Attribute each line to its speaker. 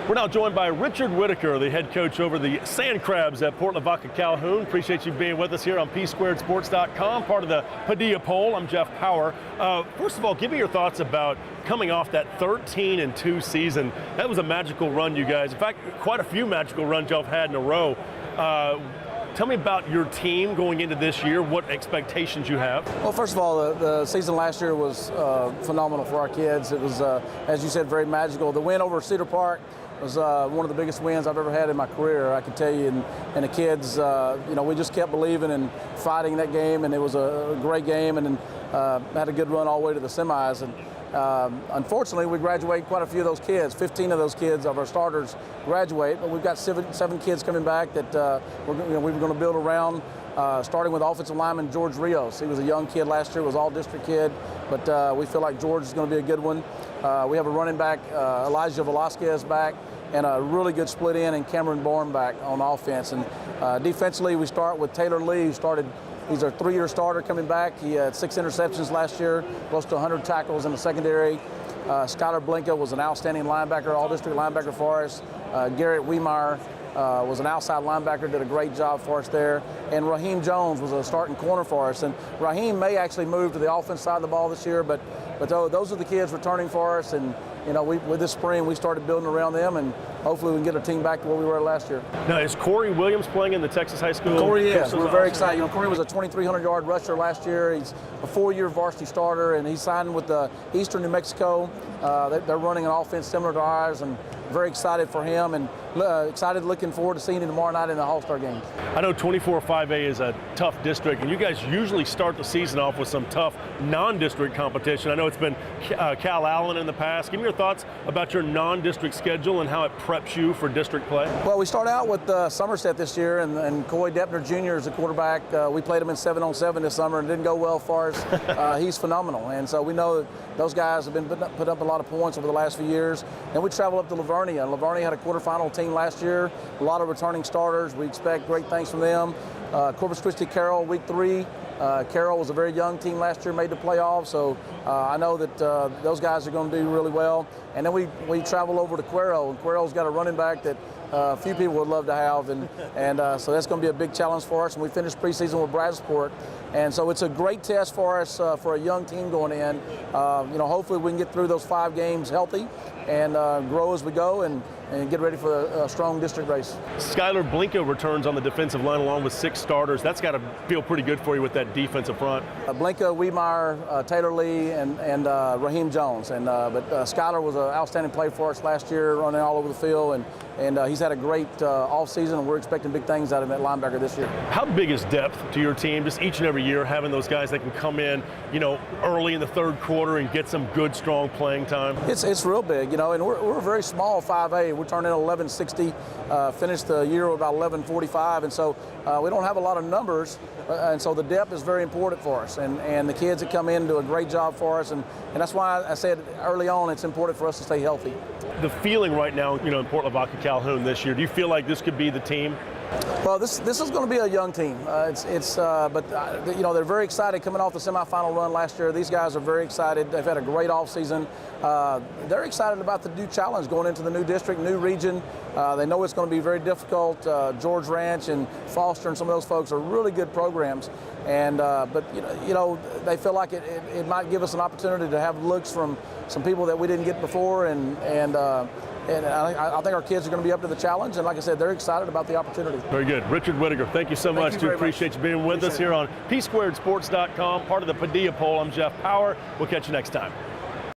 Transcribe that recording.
Speaker 1: We're now joined by Richard Whitaker, the head coach over the Sand Crabs at Port Lavaca, Calhoun. Appreciate you being with us here on PSquaredSports.com, part of the Padilla Poll. I'm Jeff Power. First of all, give me your thoughts about coming off that 13-2 season. That was a magical run, you guys. In fact, quite a few magical runs y'all have had in a row. Tell me about your team going into this year, what expectations you have.
Speaker 2: Well, first of all, the season last year was phenomenal for our kids. It was, as you said, very magical. The win over Cedar Park was one of the biggest wins I've ever had in my career, I can tell you. And the kids, we just kept believing and fighting that game, and it was a great game, and then had a good run all the way to the semis. And unfortunately, we graduate quite a few of those kids. 15 of those kids of our starters graduate, but we've got seven kids coming back that we were going to build around. Starting with offensive lineman George Rios. He was a young kid last year, was all-district kid, but we feel like George is going to be a good one. We have a running back, Elijah Velasquez back, and a really good split in and Cameron Bourne back on offense. And defensively, we start with Taylor Lee, who started. He's our 3-year starter coming back. He had 6 interceptions last year, close to 100 tackles in the secondary. Skylar Blinka was an outstanding linebacker, all-district linebacker for us. Garrett Wiemeyer was an outside linebacker, did a great job for us there. And Raheem Jones was a starting corner for us. And Raheem may actually move to the offense side of the ball this year, but those are the kids returning for us. And with this spring, we started building around them, and hopefully we can get our team back to where we were last year.
Speaker 1: Now, is Corey Williams playing in the Texas High School?
Speaker 2: Corey is. We're very excited. Corey was a 2,300-yard rusher last year. He's a 4-year varsity starter, and he signed with Eastern New Mexico. They're running an offense similar to ours, and very excited for him, and looking forward to seeing him tomorrow night in the All-Star game.
Speaker 1: I know 24-5A is a tough district, and you guys usually start the season off with some tough non-district competition. I know it's been Cal Allen in the past. Give me your thoughts about your non-district schedule and how it preps you for district play.
Speaker 2: Well, we start out with Somerset this year, and Coy Deppner Jr. is a quarterback. We played him in 7-on-7 this summer, and it didn't go well for us. He's phenomenal, and so we know that those guys have been put up a lot of points over the last few years. And we travel up to Livonia. Livonia had a quarterfinal team last year, a lot of returning starters. We expect great things from them. Corpus Christi Carroll, week 3. Carroll was a very young team last year, made the playoffs, so I know that those guys are going to do really well. And then we travel over to Cuero, and Cuero's got a running back that a few people would love to have, and so that's going to be a big challenge for us. And we finished preseason with Bradsport, and so it's a great test for us for a young team going in. Hopefully we can get through those 5 games healthy and grow as we go and get ready for a strong district race.
Speaker 1: Skylar Blinka returns on the defensive line along with 6 starters. That's got to feel pretty good for you with that defensive front.
Speaker 2: Blinka, Wiemeyer, Taylor Lee, and Raheem Jones. But Skylar was an outstanding play for us last year, running all over the field, and he's had a great offseason, and we're expecting big things out of him at linebacker this year.
Speaker 1: How big is depth to your team, just each and every year, having those guys that can come in, early in the 3rd quarter and get some good, strong playing time?
Speaker 2: It's real big, and we're a very small 5A. We're turning 1160, finished the year with about 1145, and so we don't have a lot of numbers, and so the depth is very important for us. And the kids that come in do a great job for us, and that's why I said early on it's important for us to stay healthy.
Speaker 1: The feeling right now, in Port Lavaca, Calhoun this year, do you feel like this could be the team?
Speaker 2: Well, this is going to be a young team. They're very excited coming off the semifinal run last year. These guys are very excited. They've had a great offseason. They're excited about the new challenge going into the new district, new region. They know it's going to be very difficult. George Ranch and Foster and some of those folks are really good programs. But they feel like it might give us an opportunity to have looks from some people that we didn't get before, and I think our kids are going to be up to the challenge, and like I said, they're excited about the opportunity.
Speaker 1: Very good. Richard Whitaker, thank you so much. Appreciate you being with us here on PSquaredSports.com, part of the Padilla Poll. I'm Jeff Power. We'll catch you next time.